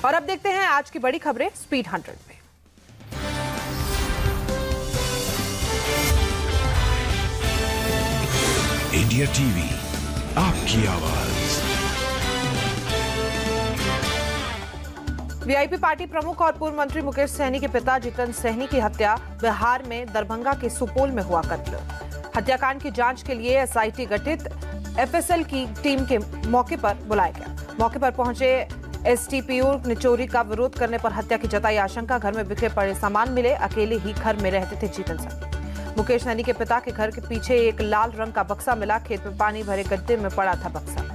और अब देखते हैं आज की बड़ी खबरें स्पीड 100 में। इंडिया टीवी, आपकी आवाज। वीआईपी पार्टी प्रमुख और पूर्व मंत्री मुकेश सहनी के पिता जीतन सहनी की हत्या बिहार में दरभंगा के सुपौल में हुआ कत्ल। हत्याकांड की जांच के लिए एसआईटी गठित एफएसएल की टीम के मौके पर बुलाया गया। मौके पर पहुंचे एसटीपीओ ने चोरी का विरोध करने पर हत्या की जताई आशंका। घर में बिखरे पड़े सामान मिले। अकेले ही घर में रहते थे जीतन सहनी। मुकेश सहनी के पिता के घर के पीछे एक लाल रंग का बक्सा मिला। खेत में पानी भरे गड्ढे में पड़ा था बक्सा।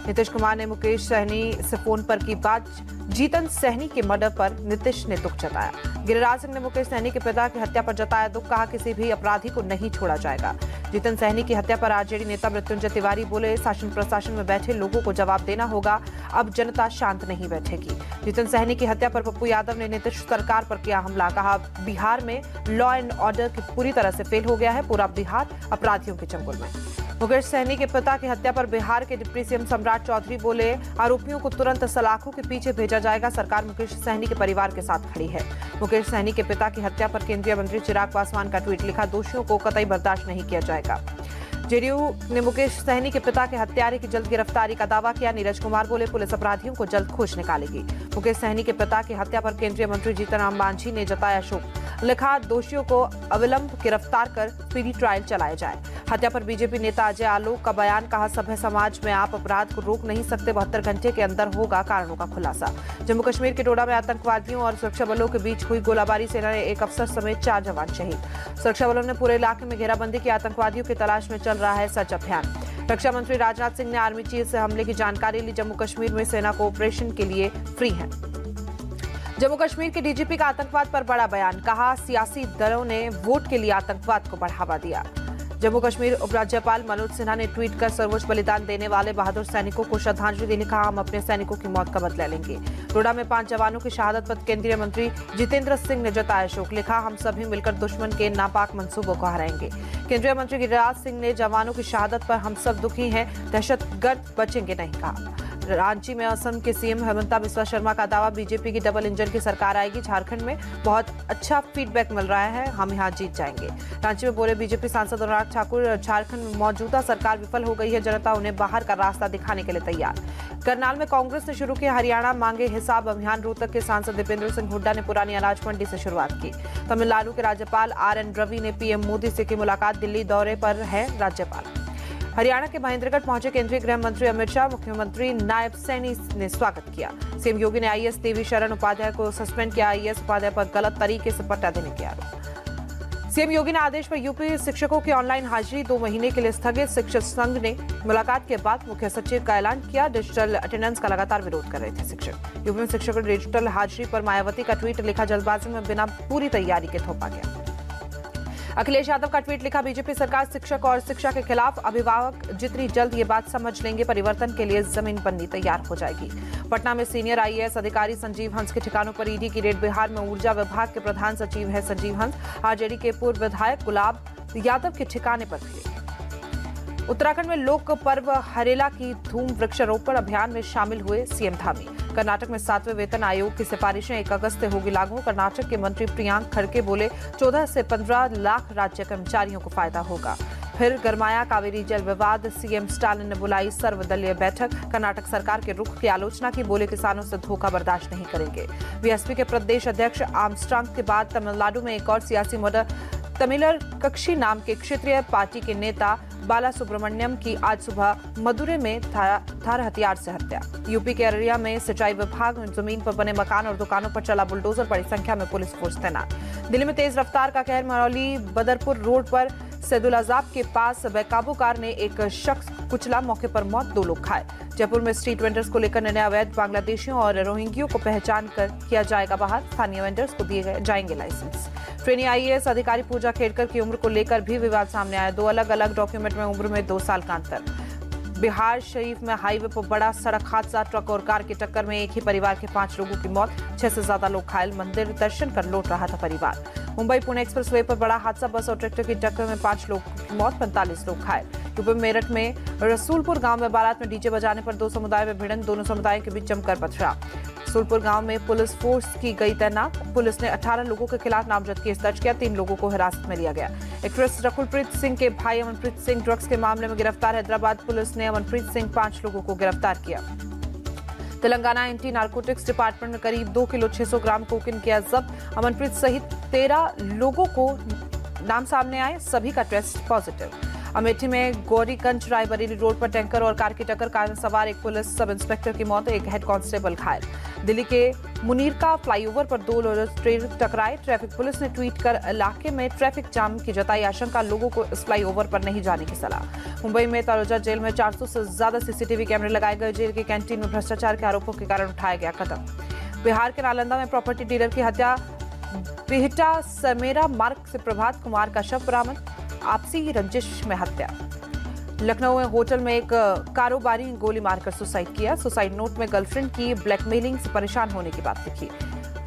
नीतीश कुमार ने मुकेश सहनी से फोन पर की बात। जीतन सहनी के मर्डर पर नीतीश ने दुख जताया। गिरिराज सिंह ने मुकेश सहनी के पिता की हत्या पर जताया दुख। कहा किसी भी अपराधी को नहीं छोड़ा जाएगा। जीतन सहनी की हत्या पर आरजेडी नेता मृत्युंजय तिवारी बोले शासन प्रशासन में बैठे लोगों को जवाब देना होगा। अब जनता शांत नहीं बैठेगी। जीतन सहनी की हत्या पर पप्पू यादव ने नीतीश सरकार पर किया हमला। कहा बिहार में लॉ एंड ऑर्डर की पूरी तरह से फेल हो गया है। पूरा बिहार अपराधियों के चंगुल में। मुकेश सहनी के पिता की हत्या पर बिहार के डिप्टी सीएम सम्राट चौधरी बोले आरोपियों को तुरंत सलाखों के पीछे भेजा जाएगा। सरकार मुकेश सहनी के परिवार के साथ खड़ी है। मुकेश सहनी के पिता की हत्या पर केंद्रीय मंत्री चिराग पासवान का ट्वीट लिखा। दोषियों को कतई बर्दाश्त नहीं किया जाएगा। जेडीयू ने मुकेश सहनी के पिता के हत्यारे की जल्द गिरफ्तारी का दावा किया। नीरज कुमार बोले पुलिस अपराधियों को जल्द खोज निकालेगी। मुकेश सहनी के पिता की हत्या पर केंद्रीय मंत्री जीतन राम मांझी ने जताया शोक। लिखा दोषियों को अविलंब गिरफ्तार कर स्पीडी ट्रायल चलाया जाए। हत्या पर बीजेपी नेता अजय आलोक का बयान। कहा सभ्य समाज में आप अपराध को रोक नहीं सकते। 72 घंटे के अंदर होगा कारणों का खुलासा। जम्मू कश्मीर के डोडा में आतंकवादियों और सुरक्षा बलों के बीच हुई गोलाबारी। सेना ने एक अफसर समेत 4 जवान शहीद। सुरक्षा बलों ने पूरे इलाके में घेराबंदी की। आतंकवादियों की तलाश में चल रहा है सर्च अभियान। रक्षा मंत्री राजनाथ सिंह ने आर्मी चीफ से हमले की जानकारी ली। जम्मू कश्मीर में सेना को ऑपरेशन के लिए फ्री है। जम्मू कश्मीर के डीजीपी का आतंकवाद पर बड़ा बयान। कहा सियासी दलों ने वोट के लिए आतंकवाद को बढ़ावा दिया। जम्मू कश्मीर उपराज्यपाल मनोज सिन्हा ने ट्वीट कर सर्वोच्च बलिदान देने वाले बहादुर सैनिकों को श्रद्धांजलि दी। लिखा हम अपने सैनिकों की मौत का बदला लेंगे। डोडा में 5 जवानों की शहादत पर केंद्रीय मंत्री जितेंद्र सिंह ने जताया शोक। लिखा हम सभी मिलकर दुश्मन के नापाक मंसूबों को हराएंगे। केंद्रीय मंत्री गिरिराज सिंह ने जवानों की शहादत पर हम सब दुखी हैं। दहशतगर्द बचेंगे नहीं कहा। रांची में असम के सीएम हेमंता बिस्वा शर्मा का दावा। बीजेपी की डबल इंजन की सरकार आएगी। झारखंड में बहुत अच्छा फीडबैक मिल रहा है। हम यहां जीत जाएंगे। रांची में बोले बीजेपी सांसद अनुराग ठाकुर। झारखंड में मौजूदा सरकार विफल हो गई है। जनता उन्हें बाहर का रास्ता दिखाने के लिए तैयार। करनाल में कांग्रेस ने शुरू किया हरियाणा मांगे हिसाब अभियान। रोहतक के सांसद दीपेंद्र सिंह हुड्डा ने पुरानी अनाज मंडी से शुरुआत की। तमिलनाडु के राज्यपाल आरएन रवि ने पीएम मोदी से की मुलाकात। दिल्ली दौरे पर है राज्यपाल। हरियाणा के महेंद्रगढ़ पहुंचे केंद्रीय गृह मंत्री अमित शाह। मुख्यमंत्री नायब सैनी ने स्वागत किया। सीएम योगी ने आईएएस देवी शरण उपाध्याय को सस्पेंड किया। आईएएस उपाध्याय पर गलत तरीके से पट्टा देने के आरोप। सीएम योगी ने आदेश पर यूपी शिक्षकों की ऑनलाइन हाजिरी 2 महीने के लिए स्थगित। शिक्षक संघ ने मुलाकात के बाद मुख्य सचिव का ऐलान किया। डिजिटल अटेंडेंस का लगातार विरोध कर रहे थे शिक्षक। यूपी में शिक्षकों की डिजिटल हाजिरी पर मायावती का ट्वीट। लिखा जल्दबाजी में बिना पूरी तैयारी के थोपा गया। अखिलेश यादव का ट्वीट। लिखा बीजेपी सरकार शिक्षक और शिक्षा के खिलाफ। अभिभावक जितनी जल्द ये बात समझ लेंगे परिवर्तन के लिए जमीन बननी तैयार हो जाएगी। पटना में सीनियर आईएएस अधिकारी संजीव हंस के ठिकानों पर ईडी की रेड। बिहार में ऊर्जा विभाग के प्रधान सचिव है संजीव हंस। आरजेडी के पूर्व विधायक गुलाब यादव के ठिकाने पर भी। उत्तराखंड में लोक पर्व हरेला की धूम। वृक्षारोपण अभियान में शामिल हुए सीएम धामी। कर्नाटक में 7वें वेतन आयोग की सिफारिशें 1 अगस्त से होगी लागू। कर्नाटक के मंत्री प्रियांक खड़गे बोले 14 से 15 लाख राज्य कर्मचारियों को फायदा होगा। फिर गरमाया कावेरी जल विवाद। सीएम स्टालिन ने बुलाई सर्वदलीय बैठक। कर्नाटक सरकार के रुख की आलोचना की। बोले किसानों से धोखा बर्दाश्त नहीं करेंगे। बीएसपी के प्रदेश अध्यक्ष आर्मस्ट्रांग के बाद तमिलनाडु में एक और सियासी मर्डर। तमिलर कक्षी नाम के क्षेत्रीय पार्टी के नेता बाला सुब्रमण्यम की आज सुबह मदुरै में धार हथियार से हत्या। यूपी के अररिया में सिंचाई विभाग में जमीन पर बने मकान और दुकानों पर चला बुलडोजर। बड़ी संख्या में पुलिस फोर्स तैनात। दिल्ली में तेज रफ्तार का कहर। मरौली बदरपुर रोड पर सैदुल अजाब के पास बेकाबू कार ने एक शख्स कुचला। मौके पर मौत। 2 लोग घायल। जयपुर में स्ट्रीट वेंडर्स को लेकर निर्णय। अवैध बांग्लादेशियों और रोहिंग्यों को पहचान कर किया जाएगा बाहर। स्थानीय वेंडर्स को दिए जाएंगे लाइसेंस। ट्रेनी आईएएस अधिकारी पूजा खेड़कर की उम्र को लेकर भी विवाद सामने आया। 2 अलग अलग डॉक्यूमेंट में उम्र में 2 साल का अंतर। बिहार शरीफ में हाईवे पर बड़ा सड़क हादसा। ट्रक और कार की टक्कर में एक ही परिवार के 5 लोगों की मौत। 6 से ज्यादा लोग घायल। मंदिर दर्शन कर लौट रहा था परिवार। मुंबई पुणे एक्सप्रेसवे पर बड़ा हादसा। बस और ट्रैक्टर की टक्कर में 5 लोग की मौत। 45 लोग घायल। यूपी मेरठ में रसूलपुर गांव में बारात में डीजे बजाने पर 2 समुदाय में भिड़ंत। दोनों समुदायों के बीच जमकर पथराव। सुलपुर गांव में पुलिस फोर्स की गई तैनात। पुलिस ने 18 लोगों के खिलाफ नामजद केस दर्ज किया। 3 लोगों को हिरासत में लिया गया। एक्ट्रेस रकुलप्रीत सिंह के भाई अमनप्रीत सिंह ड्रग्स के मामले में गिरफ्तार। हैदराबाद पुलिस ने अमनप्रीत सिंह 5 लोगों को गिरफ्तार किया। तेलंगाना एंटी नारकोटिक्स डिपार्टमेंट में करीब 2 किलो 600 ग्राम कोकीन किया जब्त। अमनप्रीत सहित 13 लोगों को नाम सामने आए, सभी का टेस्ट पॉजिटिव। अमेठी में गौरीगंज रायबरेली रोड पर टैंकर और कार की टक्कर, कार में सवार एक पुलिस सब इंस्पेक्टर की मौत, एक हेड कांस्टेबल घायल। दिल्ली के मुनीरका फ्लाईओवर पर 2 लोडर ट्रेन टकराए। ट्रैफिक पुलिस ने ट्वीट कर इलाके में ट्रैफिक जाम की जताई आशंका, लोगों को इस फ्लाईओवर पर नहीं जाने की सलाह। मुंबई में तलोजा जेल में 400 से ज्यादा सीसीटीवी कैमरे लगाए गए। जेल की कैंटीन में भ्रष्टाचार के आरोपों के कारण उठाया गया कदम। बिहार के नालंदा में प्रॉपर्टी डीलर की हत्या, बिहटा समेरा मार्ग से प्रभात कुमार का शव बरामद, आपसी रंजिश में हत्या। लखनऊ में होटल में एक कारोबारी ने गोली मारकर सुसाइड किया। सुसाइड नोट में गर्लफ्रेंड की ब्लैकमेलिंग से परेशान होने की बात लिखी।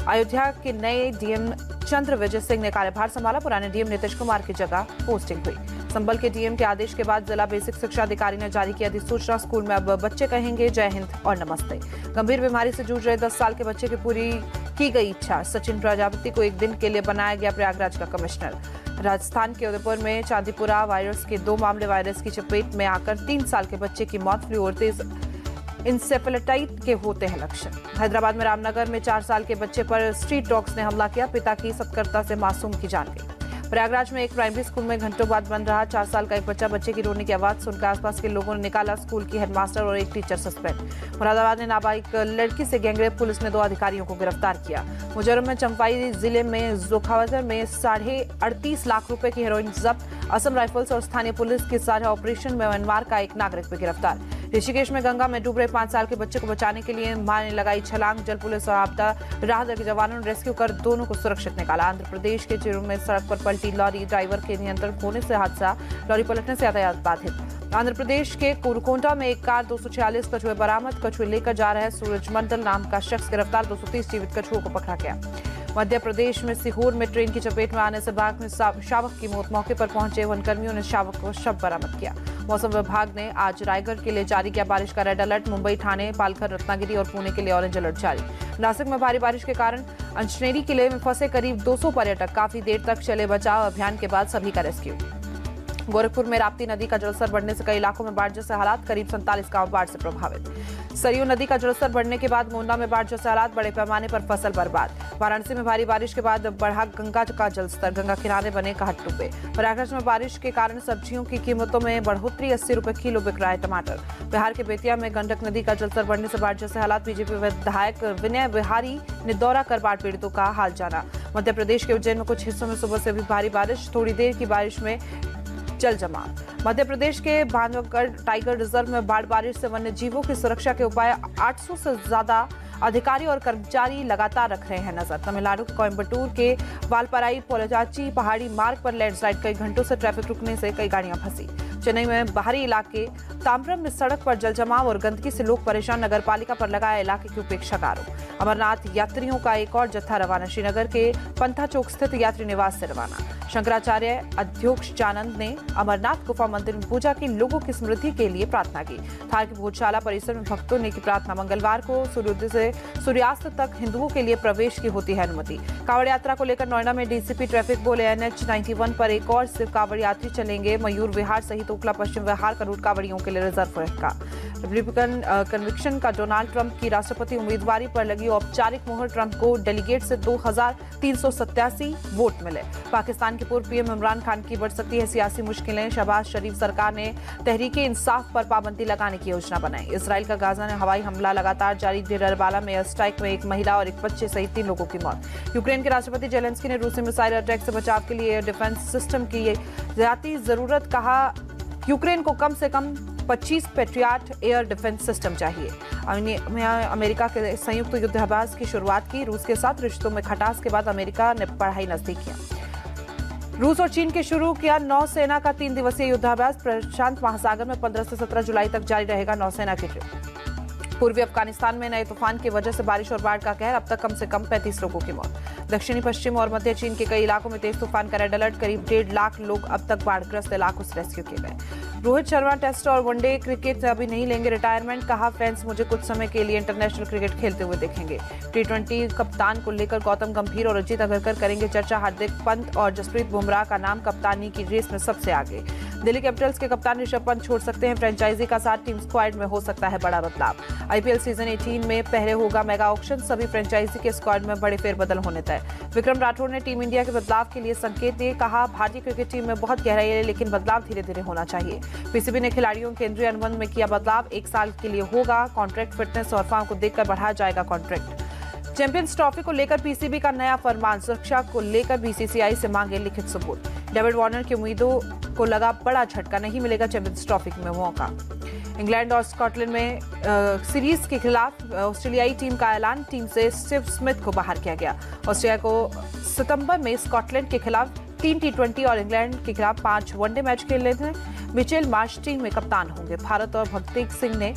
अयोध्या के नए डीएम चंद्र विजय सिंह ने कार्यभार संभाला। पुराने डीएम नीतीश कुमार की जगह पोस्टिंग हुई। संभल के डीएम के आदेश के बाद जिला बेसिक शिक्षा अधिकारी ने जारी किया अधिसूचना। स्कूल में अब बच्चे कहेंगे जय हिंद और नमस्ते। गंभीर बीमारी से जूझ रहे 10 साल के बच्चे की पूरी की गई इच्छा। सचिन प्रजापति को एक दिन के लिए बनाया गया प्रयागराज का कमिश्नर। राजस्थान के उदयपुर में चांदीपुरा वायरस के 2 मामले, वायरस की चपेट में आकर 3 साल के बच्चे की मौत। फ्लू और तेज इंसेफेलाइटिस के होते हैं लक्षण। हैदराबाद में रामनगर में 4 साल के बच्चे पर स्ट्रीट डॉग्स ने हमला किया। पिता की सतर्कता से मासूम की जान गई। प्रयागराज में एक प्राइमरी स्कूल में घंटों बाद बंद रहा। 4 साल का एक बच्चा बच्चे की रोने की आवाज सुनकर आसपास के लोगों ने निकाला। स्कूल की हेडमास्टर और एक टीचर सस्पेंड। मुरादाबाद में नाबालिग लड़की से गैंगरेप, पुलिस ने 2 अधिकारियों को गिरफ्तार किया। मुजफ्फरपुर में चंपाई जिले में जोखावतर में 38.5 लाख रुपए की हेरोइन जब्त। असम राइफल्स और स्थानीय पुलिस के साझा ऑपरेशन में म्यांमार का एक नागरिक भी गिरफ्तार। ऋषिकेश में गंगा में डूब रहे 5 साल के बच्चे को बचाने के लिए मां ने लगाई छलांग। जल पुलिस और आपदा राहत के जवानों ने रेस्क्यू कर दोनों को सुरक्षित निकाला। आंध्र प्रदेश के चिरू में सड़क पर पलटी लॉरी, ड्राइवर के नियंत्रण खोने से हादसा, लॉरी पलटने से यातायात बाधित। आंध्र प्रदेश के कुरकोंडा में एक कार 246 कछुए बरामद, कछुए लेकर जा रहा है सूरज मंडल नाम का शख्स गिरफ्तार। 230 जीवित कछुओं को पकड़ा गया। मध्य प्रदेश में सीहोर में ट्रेन की चपेट में आने से बाघ में शावक की मौत। मौके पर पहुंचे वनकर्मियों ने शावक को शव बरामद किया। मौसम विभाग ने आज रायगढ़ के लिए जारी किया बारिश का रेड अलर्ट। मुंबई, ठाणे, पालघर, रत्नागिरी और पुणे के लिए ऑरेंज अलर्ट जारी। नासिक में भारी बारिश के कारण अंजनेरी किले में फंसे करीब 200 पर्यटक, काफी देर तक चले बचाव अभियान के बाद सभी का रेस्क्यू। गोरखपुर में राप्ती नदी का जलस्तर बढ़ने से कई इलाकों में बाढ़ जैसे हालात, करीब 47 गांव बाढ़ से प्रभावित। सरयू नदी का जलस्तर बढ़ने के बाद गोंडा में बाढ़ जैसे हालात, बड़े पैमाने पर फसल बर्बाद। वाराणसी में भारी बारिश के बाद बढ़ा गंगा का जलस्तर, गंगा किनारे बने घाट डूबे। प्रयागराज में बारिश के कारण सब्जियों की कीमतों में बढ़ोतरी, 80 रुपए किलो बिक रहा है टमाटर। बिहार के बेतिया में गंडक नदी का जलस्तर बढ़ने से बाढ़ जैसे हालात, बीजेपी विधायक विनय बिहारी ने दौरा कर बाढ़ पीड़ितों का हाल जाना। मध्य प्रदेश के उज्जैन में कुछ हिस्सों में सुबह से भी भारी बारिश, थोड़ी देर की बारिश में जल जमाव। मध्य प्रदेश के बांधवगढ़ टाइगर रिजर्व में बाढ़ बारिश से वन्य जीवों की सुरक्षा के उपाय, 800 से ज्यादा अधिकारी और कर्मचारी लगातार रख रहे हैं नजर। तमिलनाडु के कोयम्बटूर के वालपराई पोलाचाची पहाड़ी मार्ग पर लैंडस्लाइड, कई घंटों से ट्रैफिक रुकने से कई गाड़ियां फंसी। चेन्नई में बाहरी इलाके ताम्बरम में सड़क पर जल जमाव और गंदगी से लोग परेशान, नगर पालिका पर लगाया इलाके की उपेक्षा का आरोप। अमरनाथ यात्रियों का एक और जत्था रवाना, श्रीनगर के पंथा चौक स्थित यात्री निवास से रवाना। शंकराचार्य अध्योक्षानंद ने अमरनाथ गुफा मंदिर में पूजा की, लोगों की समृद्धि के लिए प्रार्थना की। थार के भोजशाला परिसर में भक्तों ने की प्रार्थना। मंगलवार को सूर्योदय से सूर्यास्त तक हिंदुओं के लिए प्रवेश की होती है अनुमति। कांवड़ यात्रा को लेकर नोएडा में डीसीपी ट्रैफिक बोले, NH 91 पर एक और सिर्फ कांवड़ यात्री चलेंगे। मयूर विहार सहित ओखला पश्चिम विहार का रूट कांवड़ियों के लिए रिजर्व रहेगा। रिपब्लिकन कन्विक्शन का डोनाल्ड ट्रंप की राष्ट्रपति उम्मीदवारी पर लगी औपचारिक मोहर, ट्रंप को डेलीगेट से 2387 वोट मिले। पाकिस्तान के पूर्व पीएम इमरान खान की बढ़ सकती है सियासी मुश्किलें, शहबाज शरीफ सरकार ने तहरीके इंसाफ पर पाबंदी लगाने की योजना बनाई। इसराइल का गाजा में हवाई हमला लगातार जारी, डेरबाला में एयर स्ट्राइक में एक महिला और एक बच्चे सहित 3 लोगों की मौत। यूक्रेन के राष्ट्रपति जेलेंस्की ने रूसी मिसाइल अटैक से बचाव के लिए एयर डिफेंस सिस्टम की ज्यादा जरूरत, कहा यूक्रेन को कम से कम 25 पेट्रियट एयर डिफेंस सिस्टम चाहिए। अमेरिका के संयुक्त युद्धाभ्यास की शुरुआत की, रूस के साथ रिश्तों में खटास के बाद अमेरिका ने बढ़ाई नजदीकियां। रूस और चीन के शुरू किया नौसेना का 3 दिवसीय युद्धाभ्यास, प्रशांत महासागर में 15 से 17 जुलाई तक जारी रहेगा नौसेना की ट्रिप। पूर्वी अफगानिस्तान में नए तूफान की वजह से बारिश और बाढ़ का कहर, अब तक कम से कम 35 लोगों की मौत। दक्षिणी पश्चिम और मध्य चीन के कई इलाकों में तेज तूफान का रेड अलर्ट, करीब 1.5 लाख लोग अब तक बाढ़ग्रस्त इलाकों से रेस्क्यू किए गए। रोहित शर्मा टेस्ट और वनडे क्रिकेट से अभी नहीं लेंगे रिटायरमेंट, कहा फैंस मुझे कुछ समय के लिए इंटरनेशनल क्रिकेट खेलते हुए देखेंगे। टी20 कप्तान को लेकर गौतम गंभीर और अजीत अग्रकर करेंगे चर्चा, हार्दिक पंत और जसप्रीत बुमराह का नाम कप्तानी की रेस में सबसे आगे। दिल्ली कैपिटल्स के कप्तान ऋषभ पंत छोड़ सकते हैं फ्रेंचाइजी का साथ, टीम स्क्वाड में हो सकता है बड़ा बदलाव। आईपीएल सीजन 18 में पहले होगा मेगा ऑक्शन, सभी फ्रेंचाइजी के स्क्वाड में बड़े फेरबदल होने तय। विक्रम राठौर ने टीम इंडिया के बदलाव के लिए संकेत दिए, कहा भारतीय क्रिकेट टीम में बहुत गहराई है लेकिन बदलाव धीरे धीरे होना चाहिए। पीसीबी ने खिलाड़ियों के केंद्रीय अनुबंध में किया बदलाव, 1 साल के लिए होगा कॉन्ट्रैक्ट, फिटनेस और फॉर्म को देखकर बढ़ाया जाएगा कॉन्ट्रैक्ट। चैंपियंस ट्रॉफी को लेकर पीसीबी का नया फरमान, सुरक्षा को लेकर बीसीसीआई से मांगे लिखित सबूत। डेविड वार्नर की उम्मीदों को लगा बड़ा झटका, नहीं मिलेगा चैंपियंस ट्रॉफी में मौका। इंग्लैंड और स्कॉटलैंड में सीरीज के खिलाफ ऑस्ट्रेलियाई टीम का ऐलान, टीम से स्टीव स्मिथ को बाहर किया गया। ऑस्ट्रेलिया को सितंबर में स्कॉटलैंड के खिलाफ 3 टी20 और इंग्लैंड के खिलाफ 5 वनडे मैच खेलने थे। मिचेल मार्श टीम में कप्तान होंगे। भारत और भगतेज सिंह ने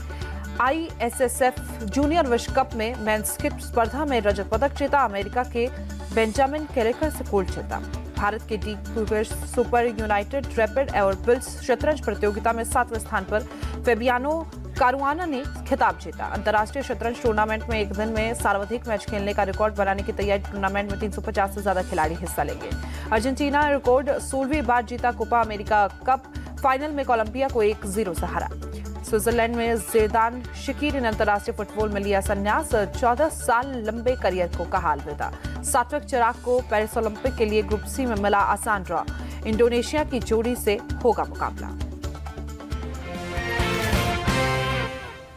ISSF जूनियर विश्व कप में मेंस स्किट स्पर्धा में रजत पदक जीता, अमेरिका के बेंजामिन कैरेकर से गोल्ड जीता। भारत के D cubers super United rapid और बिल्स शतरंज प्रतियोगिता में 7वें स्थान पर फेबियानो कारुआना ने खिताब जीता। अंतर्राष्ट्रीय शतरंज टूर्नामेंट में एक दिन में सर्वाधिक मैच खेलने का रिकॉर्ड बनाने की तैयारी, टूर्नामेंट में 350 से ज्यादा खिलाड़ी हिस्सा लेंगे। अर्जेंटीना रिकॉर्ड 16वीं बार जीता कोपा अमेरिका कप, फाइनल में कोलंबिया को 1-0 से हरा। स्विट्जरलैंड में ज़िदान शकीरी ने अंतर्राष्ट्रीय फुटबॉल में लिया संन्यास, 14 साल लंबे करियर को कहा अलविदा। सात्विक चिराग को पेरिस ओलंपिक के लिए ग्रुप सी में मिला आसान ड्रॉ, इंडोनेशिया की जोड़ी से होगा मुकाबला।